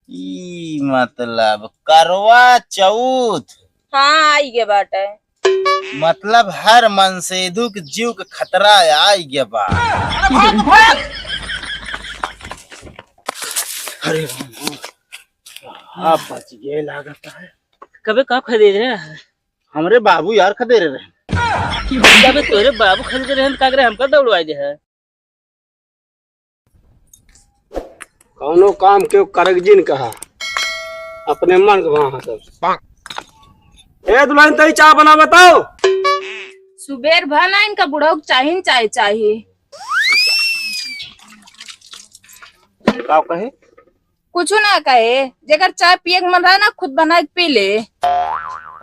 ई मतलब करवा चौथ। हाँ आई गे बाटे। मतलब हर मनसेधु के जीव के खतरा आई गया बा। अरे आप बच गए लागत है। कबे कब खरीद रहे हैं? हमरे बाबू यार खदे रहे। कबे तोरे बाबू खरीद रहे हैं का करे हमका दौड़वाई दे है। कौनो काम के करगजिन कहा अपने मन के वहां सब। ए दुल्हन तई चाय बना बताओ। सुबेर भर ना इनका बुढ़ऊ चाहिए चाय चाहिए। का कहे? कुछ ना कहे, जेकर चाय पिए के मन रहा ना खुद बना के पी ले।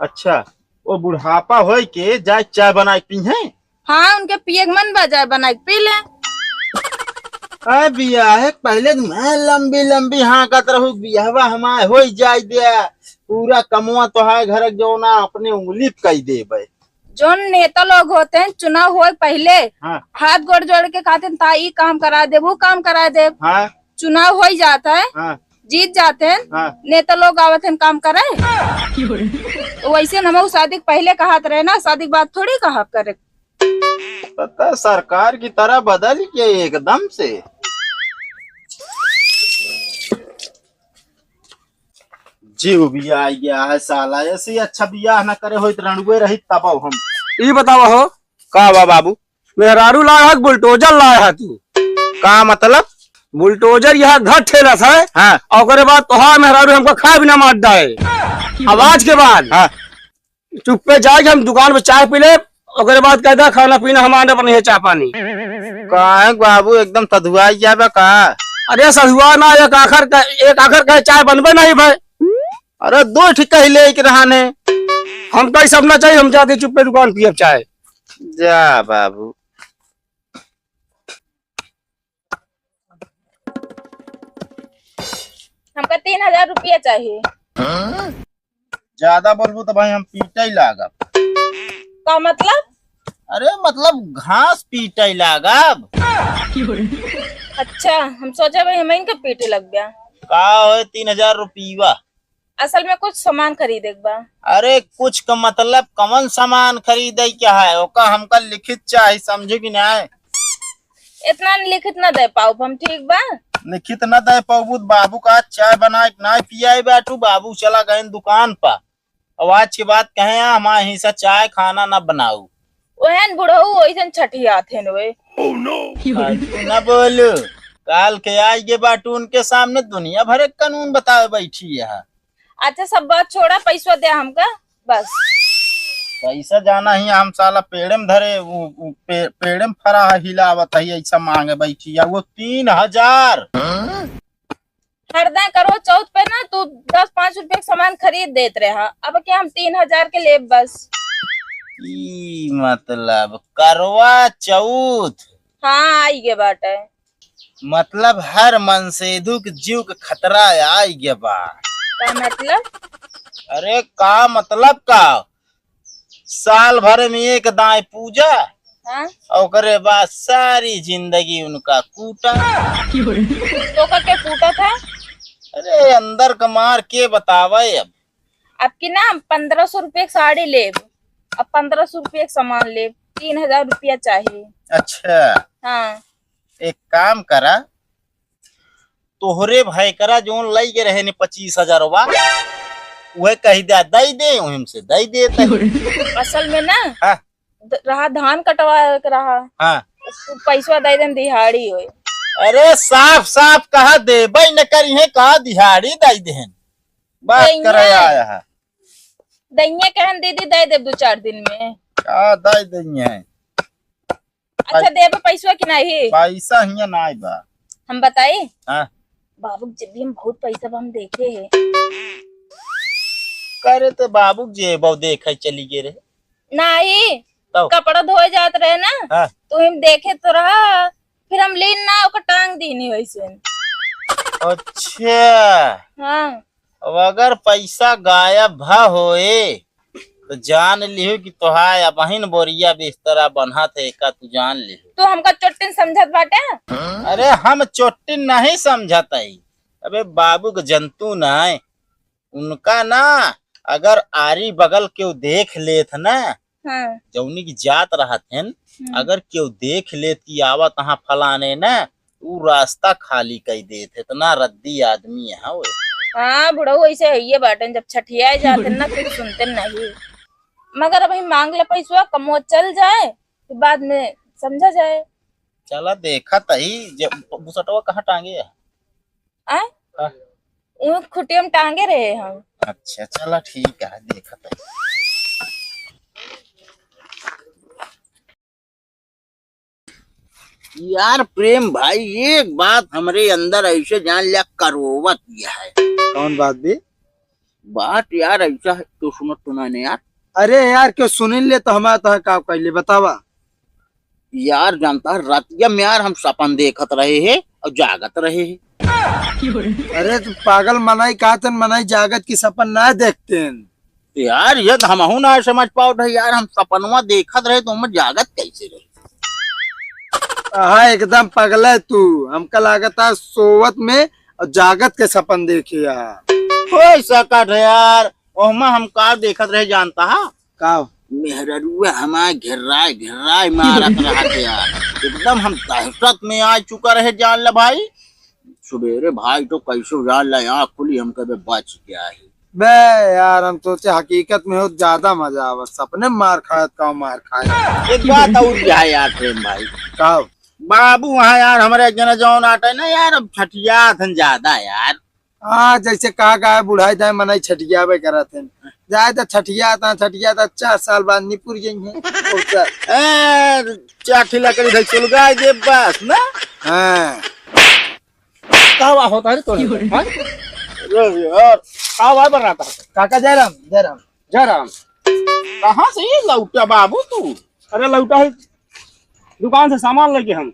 अच्छा वो बुढ़ापा हो के जाए चाय बना के पी है। हाँ उनके पिए के मन बजाय बना के पी ले। बियाह पहले मैं लंबी लंबी हाँ कहत रहू बियाहवा हमारे हो जाए दे पूरा कमुआ तो है घर जो ना अपने उंगली कही दे। जो नेता लोग होते हैं चुनाव हो पहले हाँ। हाथ गोड़ जोड़ के कहते हैं ताई काम करा दे वो काम करा दे। हाँ। चुनाव हो जाता है। हाँ। जीत जाते हैं। हाँ। नेता लोग आवत हैं काम करे। वैसे हम शादी पहले कहत रहे ना, शादी के बाद थोड़ी कहा करे। पता सरकार की तरह बदल के एकदम से। जीव बिया आ गया है साला, ऐसे अच्छा बियाह न करे हो रणुए रही तब हम। ई बतावा हो का बा बाबू? मेहरारू लाया है बुलडोजर लाया है तू। का मतलब? बुलडोजर यह घर ठेलस है। हाँ। और ओकरे बाद तोहार मेहरारू हमको खा भी ना मार दाए। आवाज के बाद हाँ। चुप्पे जाके हम दुकान पे चाय पी ले, ओकरे बाद कहता खाना पीना हमारे बने है चाय पानी। का बाबू एकदम तधुआ जाबे का? अरे सधुआ ना एक आखर का चाय बनबे नहीं भाई। अरे दो ठीक ले के रहने हम तो सब ना चाहिए, हम जाते चुप्पे दुकान पिए चाय। जा बाबू। हमका 3000 रुपया चाहिए। ज्यादा बोलबू तो भाई हम पीटे लागब। का मतलब? अरे मतलब घास पीटे लागब। अच्छा हम सोचा भाई हमें इनका पेटे लग गया। का हो 3000 रुपया? असल में कुछ सामान खरीदे के बा। अरे कुछ का मतलब कौन सामान खरीदे क्या है ओका हमका लिखित चाहिए, समझे कि नहीं? इतना लिखित न दे पाओ हम, ठीक बा? लिखित न दे पाबू बाबू का चाय बनाए ना पियाए बैठू। बाबू चला गए दुकान पर और आज के बाद कहे हमारे हिस्सा चाय खाना न बनाऊ। ओहन बुढ़ऊ वैसन छठिया थे वे। न बोलू काल के आएगे बाटू उनके सामने दुनिया भर के कानून बताए बैठी है। अच्छा सब बात छोड़ा, पैसा दे हमका बस। पैसा जाना ही हम साला पेड़े में धरे पेड़े में फरा हिलावत है ऐसा मांगे बैठी है वो 3000। हरदा करो चौथ पे ना तू 10-5 रुपए का सामान खरीद देते रहा, अब क्या हम 3000 के ले बस। ई मतलब करवा चौथ। हाँ आई गे बाटे। मतलब हर मनसेधु के जीव के खतरा आई गया बा। का मतलब? अरे का मतलब का? साल भर में एक दाई पूजा। हाँ? और बाद सारी जिंदगी उनका कूटा। तो का के कूटा था? अरे अंदर का मार के बतावे अब की ना 1500 रुपए की साड़ी ले, अब 1500 रुपए का सामान ले, 3000 रुपया चाहिए। अच्छा हाँ एक काम करा, तोहरे भाई करा जो लई के रहे 25,000 वह कही दे हमसे दे देते। असल में ना हाँ। रहा धान कटवा रहा। हाँ। पैसा दे दे दिहाड़ी हो। अरे साफ साफ कहा दे भाई न करी है, कहा दिहाड़ी दे देहन बात कर आया है। दैया कहन दीदी दे दे 2-4 दिन में। क्या दे देंगे? अच्छा देबे पैसा कि नहीं? पैसा हिया ना बा। हम बताए हाँ। बाबू जब भी हम बहुत पैसा हम देखे है। करे तो बाबू जे बहु देखे चली गए रहे नहीं तो कपड़ा धोए जात रहे ना। हाँ। तो हम देखे तो रहा, फिर हम लीन ना ओकर टांग दीनी वैसे। अच्छा हाँ। अब अगर पैसा गायब भ होए तो जान लिहो कि तोहार बहन बोरिया बिस्तरा बन्हा थे का तू जान लिहो। तो हमका चोटिन समझत बाटे? अरे हम चोटिन नहीं समझत अबे बाबू के जंतु ना है। उनका ना अगर आरी बगल केहू देख लेत ना, हाँ। जौनी की जात रहत हैं, अगर केहू देख लेत कि आवत तहाँ फलाने ना, वो रास्ता खाली कर देत। इतना रद्दी आदमी है वो। हाँ बुढ़ऊ ऐसे है ये बाटन, जब छठियाए जाते ना फिर सुनते नहीं। मगर अब मांग ले पैसा कमो चल जाए तो बाद में समझा जाए। चला देखा तही जब बुसटवा कहाँ टांगे है। आए वो खुटिया में टांगे रहे हम। अच्छा चला ठीक है, देखा तही। यार प्रेम भाई, एक बात हमरे अंदर ऐसे जान लिया करोवत यह है। कौन बात भी? बात यार ऐसा है तो सुनो तुमने यार। अरे यार क्यों सुन ले तो हमारा तो का कहले बतावा। यार जानता है रातिया में यार हम सपन देखत रहे हैं और जागत रहे हैं। अरे तू पागल मनाई कहतन, मनाई जागत की सपन ना देखते हैं। यार ये तो हमहू ना समझ पाओ था यार, हम सपनवा देखत रहे तो हम जागत कैसे रहे। हाँ एकदम पगला है तू। हमका लागत है सोवत में और जागत के सपन देखे यार। हो सकत है यार, ओहमा हम का देखत रहे जानता है। का मेहरुआ हमारे घेर्राए मारत रहा थे यार। एकदम हम दहशत में आ चुका रहे जान ला भाई। सुबेरे भाई तो कैसे जान ला यहाँ खुली हम कभी बच गया है। बे यार हम सोचे हकीकत में हो ज्यादा मजा आवा, सपने मार खाया का मार खाया। एक बात और भी है यार प्रेम भाई। का बाबू वहाँ यार हमारे जना जौन आटा है ना यार, अब छठिया थन ज्यादा यार। हाँ जैसे कहा गया बुढ़ाई जाए मनाई छठिया बे करत हैं। जाए तो छठिया था 4 साल बाद निपुर जाएंगे। चाठी लकड़ी धर चल गए जे बस ना। हाँ कहवा होता है तो यार कहवा बन रहा था। काका जयराम जयराम जयराम कहाँ से ये लौटा बाबू तू? अरे लौटा है दुकान से सामान लेके हम।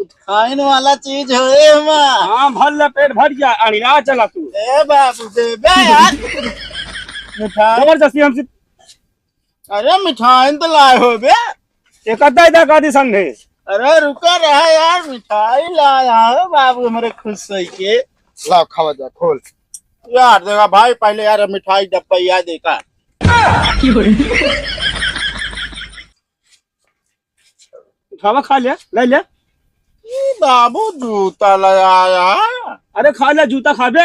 खाने वाला चीज है माँ। हाँ भर ले पेट भर गया अनिला चला तू। ए बाबू दे बे यार मिठाई। जबरदस्ती हमसे अरे मिठाई तो लाए हो बे। एक अद्धा इधर का दी संधे। अरे रुका रहा यार, मिठाई लाया हो बाबू हमारे खुश सही के। लाओ खावा जा खोल। यार देखा भाई पहले यार मिठाई डब्बा याद देखा। खावा खा लिया ले ले। बाबू जूता लगाया। अरे खा ले जूता खा बे।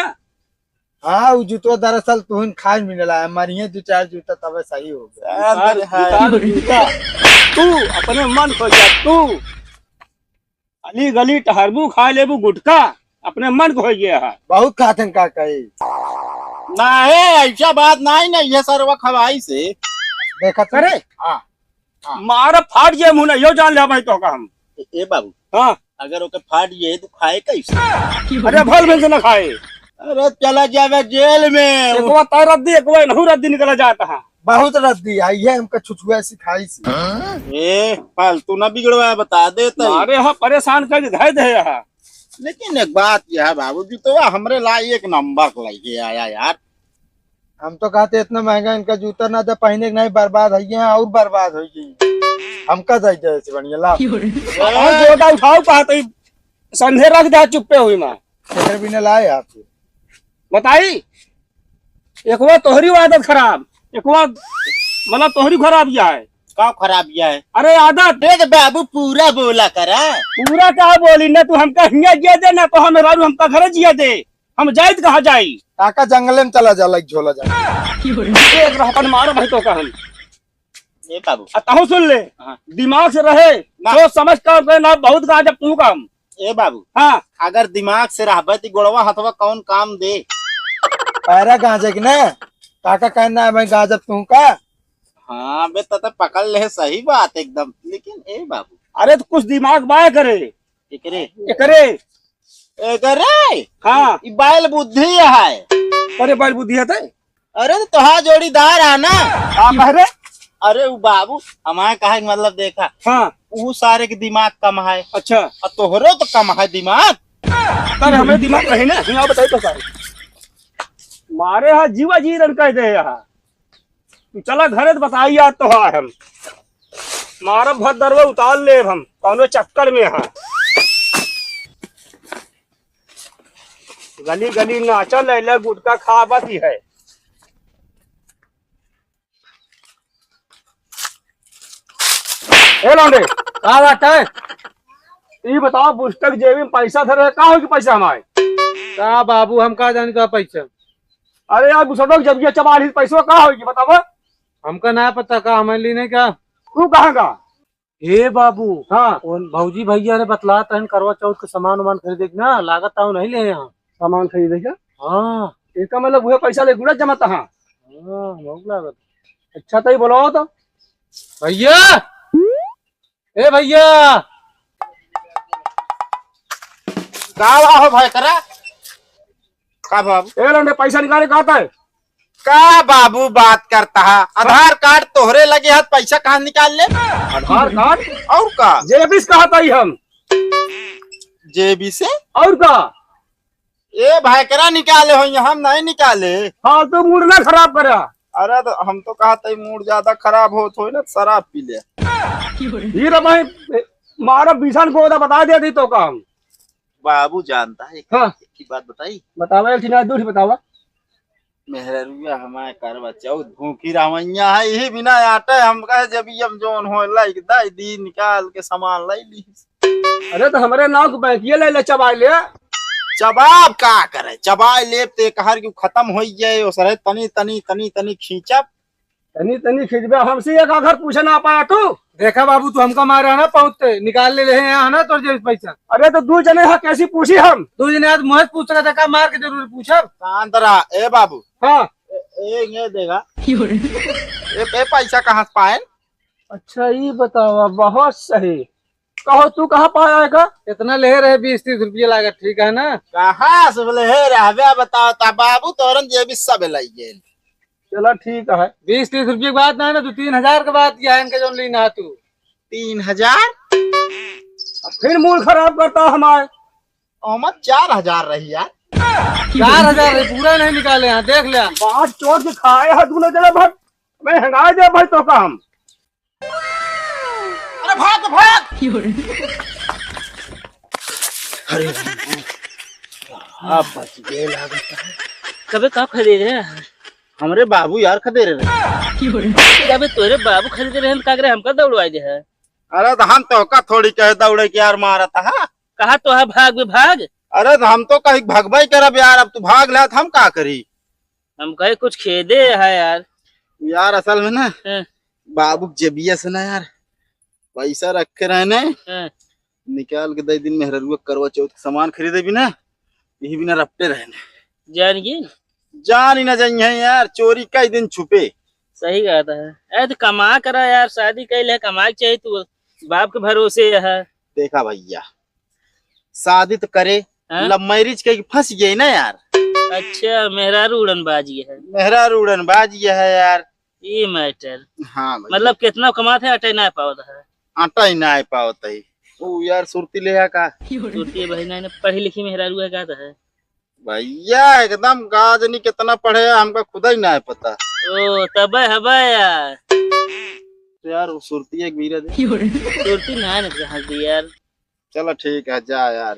हाँ वो जूतो दरअसल तुहन खाए मिलला है, मारिए 2-4 जूता तब सही हो गया। जूता तू अपने मन खो जा। तू अली गली टहरबू खा लेबू गुटका अपने मन को हो गया है। बहुत खातन का कही नहीं ऐसा बात नहीं ना, ये सरवा खवाई से देखा करे हाँ। मारा फाट गया मुंह यो जान ले भाई तो का हम। ए बाबू हाँ अगर ओके फाट गए तो खाए कैसे? अरे भल भल से न खाए। अरे चला जावे जेल में। एक बार तार रद्दी एक बार नहीं रद्दी निकला जाता है। बहुत रद्दी आई है हमका छुछुआ सिखाई सी। ए फालतू ना बिगड़वा बता देता। अरे यहाँ परेशान कर धै दे यहाँ। लेकिन एक बात यह है बाबू जी, तो हमरे ला एक नंबर लेके आया यार। हम तो कहते इतना महंगा इनका जूता ना दे पहने नहीं, बर्बाद है और बर्बाद हो गई। हमका दे जैसे बढ़िया ला जोटा उठाओ पाते संधे रख दे चुप्पे हुई माँ शेखर भी ने लाए आपसे बताई। एक बार तोहरी आदत खराब, एक बार मतलब तोहरी खराब किया है। का खराब किया है? अरे आदत देख बाबू पूरा बोला करा। पूरा क्या बोली ना तू हमका हिंगा जिया दे ना तो हमें रारू हमका घर जिया दे। हम जाइत कहाँ जाई? काका जंगल में चला जा लाइक झोला जा। एक रहपन मारो भाई तो का हम। ए बाबू अतहु सुन ले हाँ। दिमाग से रहे सोच समझ कर ना बहुत कहा जब तू काम। ए बाबू हाँ अगर दिमाग से रहबे तो गोड़वा हथवा कौन काम दे? पैरा गांजे की ना काका कहना है मैं गाजब तू का। हाँ बे तते पकड़ ले, सही बात एकदम। लेकिन ए बाबू अरे तो कुछ दिमाग बाय करे एकरे करे। एकरे हाँ ई बैल बुद्धि है। अरे बल बुद्धि है ते? अरे तो तोहार जोड़ीदार है ना। हाँ बहरे अरे वो बाबू हमारे कहा कि मतलब देखा हाँ वो सारे के दिमाग कम है अच्छा और तोहरो तो कम है दिमाग। तर हमें दिमाग रहे ना यहाँ बताई तो सारे मारे यहाँ जीवा जी रन कह दे यहाँ। तू चला घरे तो बताई याद तो हाँ हम मारा भर दरवा उतार ले हम कौनो चक्कर में यहाँ। गली गली नाचा लैला गुटका खा बस ही है। ए लौंडे का बात है? ये बताओ पुस्तक जेबी में पैसा धरे का होगी पैसा हमारे? का बाबू हम का जाने का पैसा? अरे यार सड़क जब ये चबाली पैसा का होगी बताओ। हमका ना पता का हमारे लिए नहीं का। तू कहाँ का? हे बाबू हाँ उन भौजी भैया ने बतला तहन करवा चौथ के सामान वामान खरीदे के ना लागत ताऊ नहीं ले यहाँ। सामान खरीदे क्या? हाँ एक मतलब वह पैसा ले गुड़ा जमा था। हाँ बहुत लागत। अच्छा तो ही बोलो तो भैया ए भैया का हो भाई करा का बाबू? ए लौंडे पैसा निकाले कहा था? का बाबू बात करता है? आधार कार्ड तोहरे लगे हाथ पैसा कहाँ निकाल ले? आधार कार्ड और का जेबी से कहा था ही हम जेबी से? और का? ए भाई करा निकाले हो, हम नहीं निकाले। हाँ तो मूड ना खराब करा। अरे तो हम तो कहा था मूड ज्यादा खराब हो तो ना शराब पी ले। ये रे भाई मारा बीसान को बता दिया थी तो काम। बाबू जानता है हाँ एक ही बात बताई। बतावा एक चीज दूसरी बतावा। मेहरुआ हमारे करवा चौथ भूखी रामैया है, यही बिना आटे हम कहे जब हम जोन हो लाइक दाई दी निकाल के सामान लाई ली। अरे तो हमारे नाव को बैंकिए ले ले चबा ले। चबाब का करे? चबाई लेप ते कहर की खत्म हो जाए उसरे तनी तनी तनी तनी खींचब। तनी तनी खिजबे हमसे एक आखर पूछे ना पाया तू। देखा बाबू तू हमका मारा ना पहुंचते निकाल ले रहे हैं ना तोर जेब पैसा। अरे तो दू जने हा कैसी पूछी हम? तू जने आज मुझे पूछ रहा था का मार के जरूर पूछब। कांतरा ए बाबू हाँ ये देगा ए पैसा कहाँ से पाए? अच्छा ये बतावा बहुत सही। कहो तू कहाँ पाया है का? इतना ले रहे 20-30 रुपये लागत ठीक है ना। कहाँ से बोले हे रहबे बताओ ता बाबू तोरन जेबी सब लाई गेल। चलो ठीक है। 20-30 रुपये की बात ना है ना तू 3000 के बात किया है इनके जो लेना तू 3000 फिर मूड खराब करता हमारे। ओमत 4000 रही यार। 4000 पूरा नहीं निकाले यहाँ देख लिया। बात चोट के खाए है दूल्हे जरा भर मैं हंगा दे भाई तो काम। अरे भाग भाग। अरे आप बच गए लागत है। कबे का खरीदे रहे? हमरे बाबू यार खदे रहे। कबे तोरे बाबू खरीदे रहे कागरे हमका दौड़वाई दे है। अरे तो हम तो का थोड़ी कहे दौड़े के यार मारा था। कहा तो है भाग भाग। अरे तो हम तो कहीं भगवाई करब यार, अब तू भाग ले हम का करी? हम कहे कुछ खेदे है यार। यार असल में ना हाँ। बाबू जेबिया से ना यार पैसा रखे रहने हाँ। निकाल के 10 दिन मेहरुआ करवा चौथ के सामान खरीदे बिना यही बिना रपटे रहने जानिए जान ही ना जाइए यार। चोरी कई दिन छुपे। सही कहता है। अरे तो कमा करा यार, शादी कैल है कमा चाहिए तू बाप के भरोसे है। देखा भैया शादी तो करे हाँ? लव मैरिज के फंस गई ना यार। अच्छा मेहरारू उड़नबाजी है। मेहरारू उड़नबाजी है यार। ये मैटर हाँ भैया। मतलब कितना कमाते अटे ना पावत है। आटा ही ना पावत है वो यार सुरती ले का छोटी बहन ने पढ़ी लिखी मेहरारू है कहता है भैया एकदम गाजनी कितना पढ़े हमका खुदा ही ना पता। ओ तब हबा यार। तो यार वो सुरती एक वीरा दे छोटी ना हंस दी यार। चलो ठीक है जा यार।